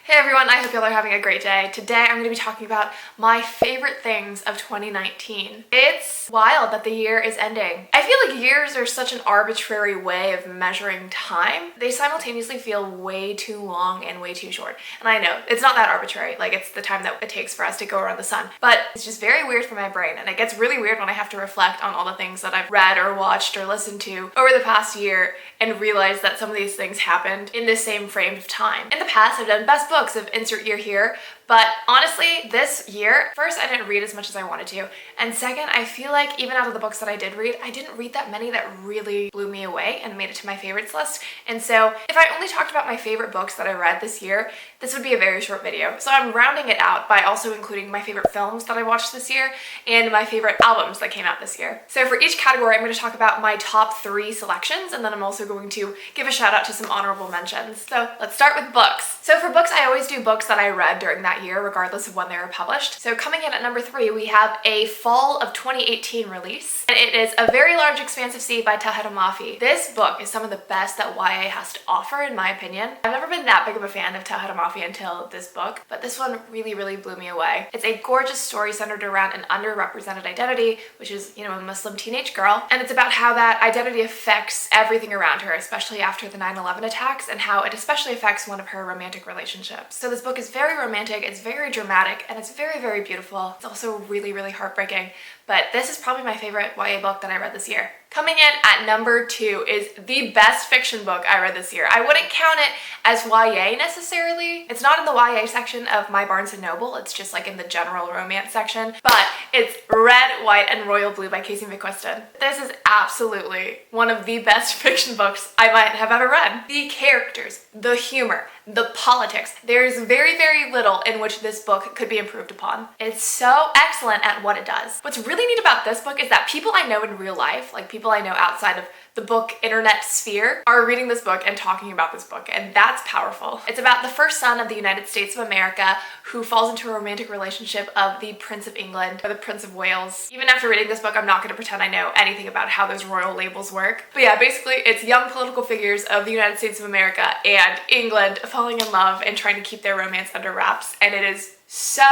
Hey everyone, I hope y'all are having a great day. Today I'm going to be talking about my favorite things of 2019. It's wild that the year is ending. I feel like years are such an arbitrary way of measuring time. They simultaneously feel way too long and way too short. And I know, it's not that arbitrary, like it's the time that it takes for us to go around the sun. But it's just very weird for my brain, and it gets really weird when I have to reflect on all the things that I've read or watched or listened to over the past year and realize that some of these things happened in the same frame of time. In the past, I've done best books of insert year here, but honestly, this year, first, I didn't read as much as I wanted to, and second, I feel like even out of the books that I did read, I didn't read that many that really blew me away and made it to my favorites list. And so if I only talked about my favorite books that I read this year, this would be a very short video. So I'm rounding it out by also including my favorite films that I watched this year and my favorite albums that came out this year. So for each category, I'm going to talk about my top 3 selections, and then I'm also going to give a shout out to some honorable mentions. So let's start with books. So for books, I always do books that I read during that year, regardless of when they were published. So coming in at number 3, we have a fall of 2018 release, and it is A Very Large Expanse of Sea by Tahereh Mafi. This book is some of the best that YA has to offer, in my opinion. I've never been that big of a fan of Tahereh Mafi until this book, but this one really blew me away. It's a gorgeous story centered around an underrepresented identity, which is, a Muslim teenage girl, and it's about how that identity affects everything around her, especially after the 9/11 attacks, and how it especially affects one of her romantic relationships. So this book is very romantic, it's very dramatic, and it's very beautiful. It's also really heartbreaking, but this is probably my favorite YA book that I read this year. Coming in at number 2 is the best fiction book I read this year. I wouldn't count it as YA necessarily. It's not in the YA section of my Barnes & Noble, it's just like in the general romance section, but it's Red, White, and Royal Blue by Casey McQuiston. This is absolutely one of the best fiction books I might have ever read. The characters, the humor, the politics. There's very little in which this book could be improved upon. It's so excellent at what it does. What's really neat about this book is that people I know in real life, like people I know outside of the book internet sphere, are reading this book and talking about this book, and that's powerful. It's about the first son of the United States of America who falls into a romantic relationship of the Prince of England or the Prince of Wales. Even after reading this book, I'm not going to pretend I know anything about how those royal labels work. But yeah, basically it's young political figures of the United States of America and England falling in love and trying to keep their romance under wraps, and it is so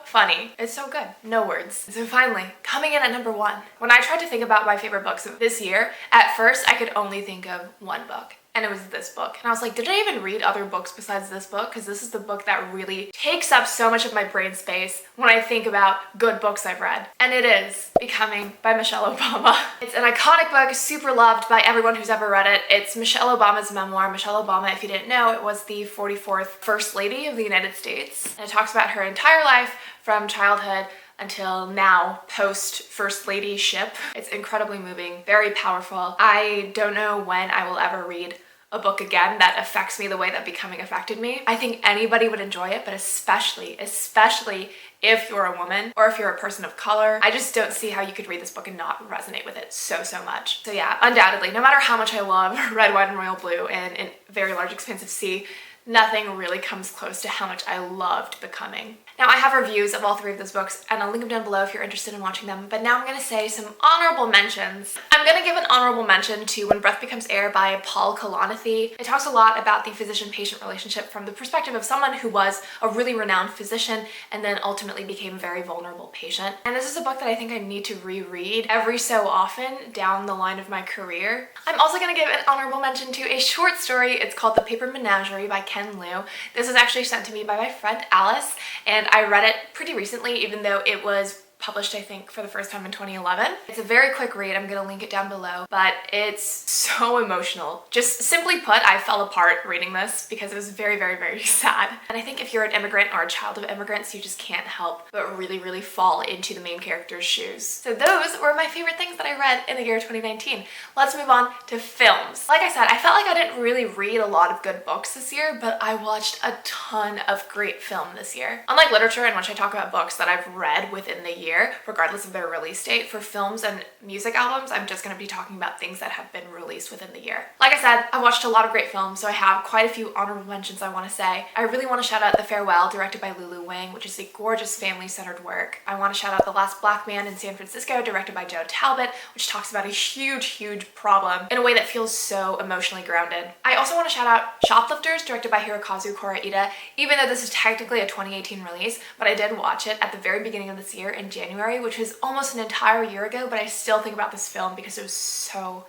funny. It's so good. No words. So finally, coming in at number 1. When I tried to think about my favorite books of this year, at first I could only think of one book, and it was this book. And I was like, did I even read other books besides this book? Because this is the book that really takes up so much of my brain space when I think about good books I've read. And it is Becoming by Michelle Obama. It's an iconic book, super loved by everyone who's ever read it. It's Michelle Obama's memoir. Michelle Obama, if you didn't know, it was the 44th First Lady of the United States. And it talks about her entire life from childhood until now, post First Ladyship. It's incredibly moving, very powerful. I don't know when I will ever read a book again that affects me the way that Becoming affected me. I think anybody would enjoy it, but especially if you're a woman or if you're a person of color. I just don't see how you could read this book and not resonate with it so much. So yeah, undoubtedly, no matter how much I love Red, White, and Royal Blue and Very Large Expanse of Sea, nothing really comes close to how much I loved Becoming. Now, I have reviews of all 3 of those books, and I'll link them down below if you're interested in watching them, but now I'm going to say some honorable mentions. I'm going to give an honorable mention to When Breath Becomes Air by Paul Kalanithi. It talks a lot about the physician-patient relationship from the perspective of someone who was a really renowned physician and then ultimately became a very vulnerable patient. And this is a book that I think I need to reread every so often down the line of my career. I'm also going to give an honorable mention to a short story. It's called The Paper Menagerie by Ken Liu. This was actually sent to me by my friend Alice, and I read it pretty recently, even though it was published, I think, for the first time in 2011. It's a very quick read. I'm gonna link it down below, but it's so emotional. Just simply put, I fell apart reading this because it was very sad. And I think if you're an immigrant or a child of immigrants, you just can't help but really fall into the main character's shoes. So those were my favorite things that I read in the year 2019. Let's move on to films. Like I said, I felt like I didn't really read a lot of good books this year, but I watched a ton of great film this year. Unlike literature, in which I talk about books that I've read within the year, year, regardless of their release date. For films and music albums, I'm just going to be talking about things that have been released within the year. Like I said, I watched a lot of great films, so I have quite a few honorable mentions I want to say. I really want to shout out The Farewell, directed by Lulu Wang, which is a gorgeous family-centered work. I want to shout out The Last Black Man in San Francisco, directed by Joe Talbot, which talks about a huge problem in a way that feels so emotionally grounded. I also want to shout out Shoplifters, directed by Hirokazu Koreeda, even though this is technically a 2018 release, but I did watch it at the very beginning of this year in January, which was almost an entire year ago, but I still think about this film because it was so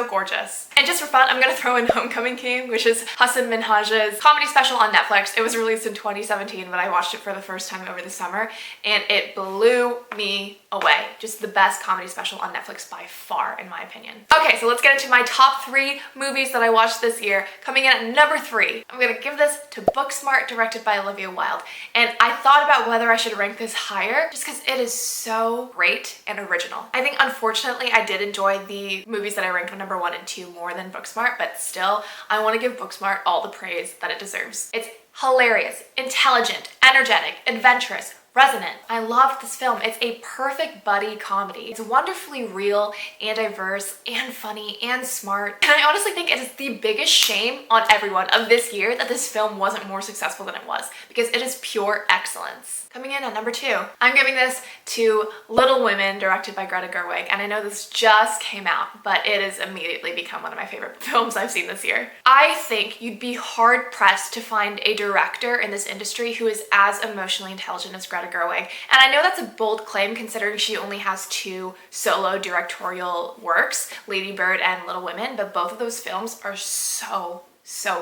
gorgeous. And just for fun, I'm gonna throw in Homecoming King, which is Hasan Minhaj's comedy special on Netflix. It was released in 2017, but I watched it for the first time over the summer, and it blew me away. Just the best comedy special on Netflix by far, in my opinion. Okay, so let's get into my top 3 movies that I watched this year. Coming in at number 3, I'm gonna give this to Booksmart, directed by Olivia Wilde. And I thought about whether I should rank this higher, just because it is so great and original. I think, unfortunately, I did enjoy the movies that I ranked number 1 and 2 more than Booksmart, but still, I want to give Booksmart all the praise that it deserves. It's hilarious, intelligent, energetic, adventurous, resonant. I loved this film. It's a perfect buddy comedy. It's wonderfully real and diverse and funny and smart. And I honestly think it is the biggest shame on everyone of this year that this film wasn't more successful than it was, because it is pure excellence. Coming in at number 2, I'm giving this to Little Women, directed by Greta Gerwig. And I know this just came out, but it has immediately become one of my favorite films I've seen this year. I think you'd be hard pressed to find a director in this industry who is as emotionally intelligent as Greta Gerwig. And I know that's a bold claim considering she only has 2 solo directorial works, Lady Bird and Little Women, but both of those films are so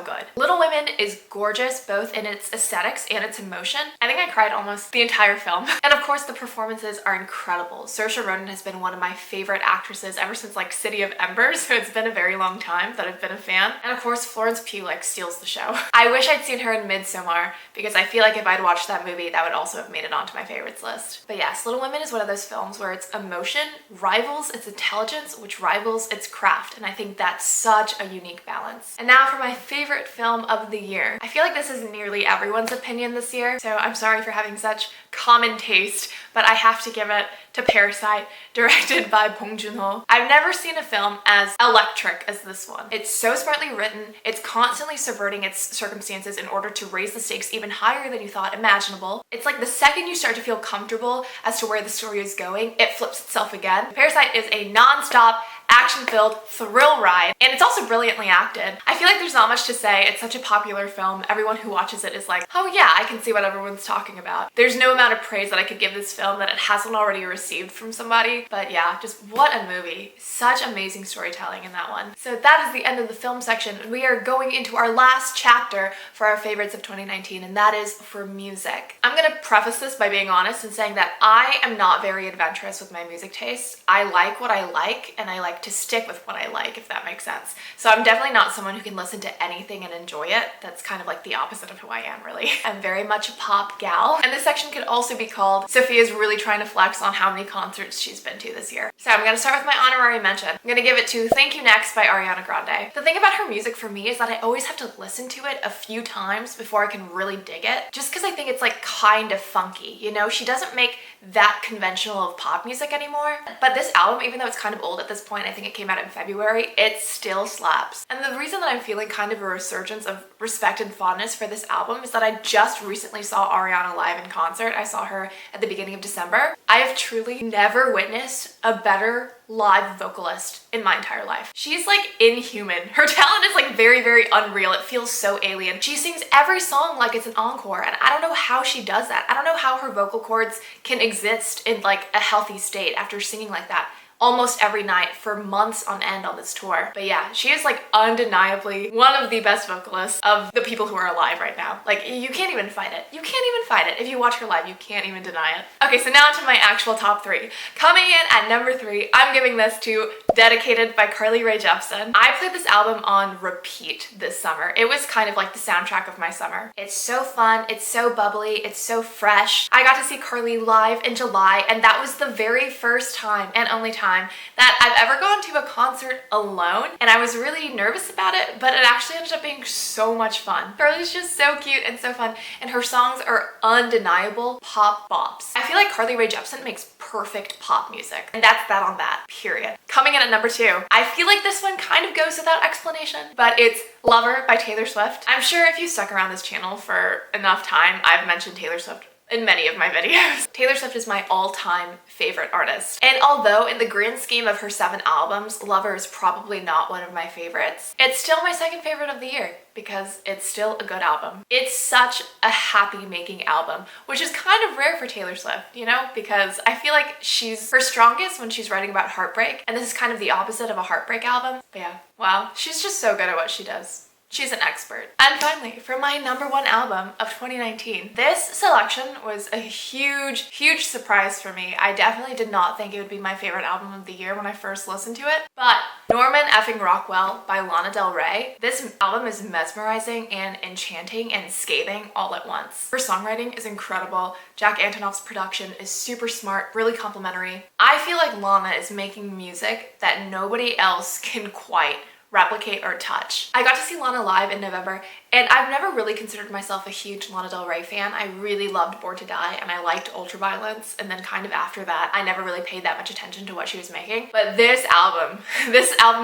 good. Little Women is gorgeous, both in its aesthetics and its emotion. I think I cried almost the entire film. And of course, the performances are incredible. Saoirse Ronan has been one of my favorite actresses ever since like City of Embers, so it's been a very long time that I've been a fan. And of course, Florence Pugh like steals the show. I wish I'd seen her in Midsommar, because I feel like if I'd watched that movie, that would also have made it onto my favorites list. But yes, Little Women is one of those films where its emotion rivals its intelligence, which rivals its craft. And I think that's such a unique balance. And now for my favorite film of the year. I feel like this is nearly everyone's opinion this year, so I'm sorry for having such common taste, but I have to give it to Parasite, directed by Bong Joon-ho. I've never seen a film as electric as this one. It's so smartly written, it's constantly subverting its circumstances in order to raise the stakes even higher than you thought imaginable. It's like the second you start to feel comfortable as to where the story is going, it flips itself again. Parasite is a non-stop, action-filled thrill ride, and it's also brilliantly acted. I feel like there's not much to say. It's such a popular film. Everyone who watches it is like, oh yeah, I can see what everyone's talking about. There's no amount of praise that I could give this film that it hasn't already received from somebody, but yeah, just what a movie. Such amazing storytelling in that one. So that is the end of the film section. We are going into our last chapter for our favorites of 2019, and that is for music. I'm gonna preface this by being honest and saying that I am not very adventurous with my music tastes. I like what I like, and I like to stick with what I like, if that makes sense. So I'm definitely not someone who can listen to anything and enjoy it. That's kind of like the opposite of who I am, really. I'm very much a pop gal. And this section could also be called Sophia's really trying to flex on how many concerts she's been to this year. So I'm gonna start with my honorary mention. I'm gonna give it to Thank You Next by Ariana Grande. The thing about her music for me is that I always have to listen to it a few times before I can really dig it, just because I think it's like kind of funky, you know? She doesn't make that conventional of pop music anymore. But this album, even though it's kind of old at this point, I think it came out in February, it still slaps. And the reason that I'm feeling kind of a resurgence of respect and fondness for this album is that I just recently saw Ariana live in concert. I saw her at the beginning of December. I have truly never witnessed a better live vocalist in my entire life. She's like inhuman. Her talent is like very unreal. It feels so alien. She sings every song like it's an encore, and I don't know how she does that. I don't know how her vocal cords can exist in like a healthy state after singing like that almost every night for months on end on this tour. But yeah, she is like undeniably one of the best vocalists of the people who are alive right now. Like, you can't even fight it. You can't even fight it. If you watch her live, you can't even deny it. Okay, so now to my actual top 3. Coming in at number 3, I'm giving this to Dedicated by Carly Rae Jepsen. I played this album on repeat this summer. It was kind of like the soundtrack of my summer. It's so fun, it's so bubbly, it's so fresh. I got to see Carly live in July, and that was the very first time and only time that I've ever gone to a concert alone, and I was really nervous about it, but it actually ended up being so much fun. Carly's just so cute and so fun, and her songs are undeniable pop bops. I feel like Carly Rae Jepsen makes perfect pop music. And that's that on that, period. Coming in at number 2, I feel like this one kind of goes without explanation, but it's Lover by Taylor Swift. I'm sure if you stuck around this channel for enough time, I've mentioned Taylor Swift in many of my videos. Taylor Swift is my all-time favorite artist. And although in the grand scheme of her 7 albums, Lover is probably not one of my favorites, it's still my second favorite of the year because it's still a good album. It's such a happy-making album, which is kind of rare for Taylor Swift, you know, because I feel like she's her strongest when she's writing about heartbreak, and this is kind of the opposite of a heartbreak album. But yeah, wow, she's just so good at what she does. She's an expert. And finally, for my number 1 album of 2019, this selection was a huge, huge surprise for me. I definitely did not think it would be my favorite album of the year when I first listened to it, but Norman Effing Rockwell by Lana Del Rey. This album is mesmerizing and enchanting and scathing all at once. Her songwriting is incredible. Jack Antonoff's production is super smart, really complimentary. I feel like Lana is making music that nobody else can quite replicate or touch. I got to see Lana live in November, and I've never really considered myself a huge Lana Del Rey fan. I really loved Born to Die, and I liked Ultraviolence, and then kind of after that, I never really paid that much attention to what she was making. But this album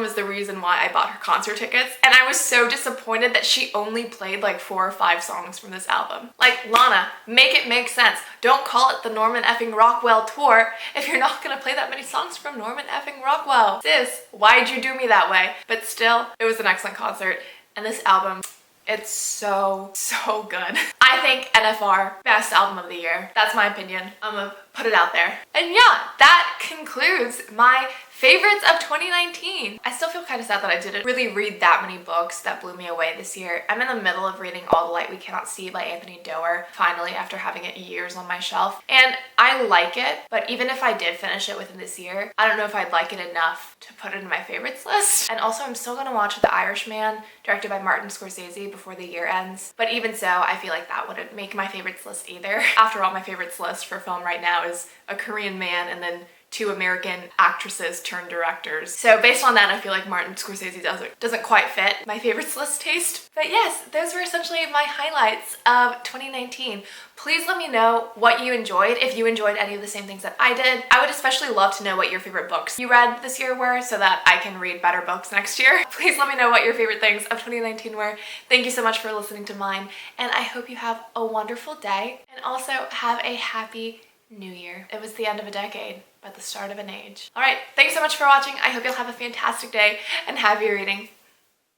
is the reason why I bought her concert tickets, and I was so disappointed that she only played like 4 or 5 songs from this album. Like, Lana, make it make sense. Don't call it the Norman Effing Rockwell tour if you're not gonna play that many songs from Norman Effing Rockwell. Sis, why'd you do me that way? But still, it was an excellent concert, and this album, it's so, so good. I think NFR, best album of the year. That's my opinion. I'm gonna put it out there. And yeah, that concludes my favorites of 2019. I still feel kind of sad that I didn't really read that many books that blew me away this year. I'm in the middle of reading All the Light We Cannot See by Anthony Doerr, finally, after having it years on my shelf. And I like it, but even if I did finish it within this year, I don't know if I'd like it enough to put it in my favorites list. And also, I'm still gonna watch The Irishman, directed by Martin Scorsese, before the year ends. But even so, I feel like that wouldn't make my favorites list either. After all, my favorites list for film right now is a Korean man and then 2 American actresses turned directors. So based on that, I feel like Martin Scorsese doesn't quite fit my favorites list taste. But yes, those were essentially my highlights of 2019. Please let me know what you enjoyed, if you enjoyed any of the same things that I did. I would especially love to know what your favorite books you read this year were so that I can read better books next year. Please let me know what your favorite things of 2019 were. Thank you so much for listening to mine, and I hope you have a wonderful day, and also have a happy New Year. It was the end of a decade, but the start of an age. All right, thanks so much for watching. I hope you'll have a fantastic day and happy reading.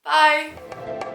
Bye.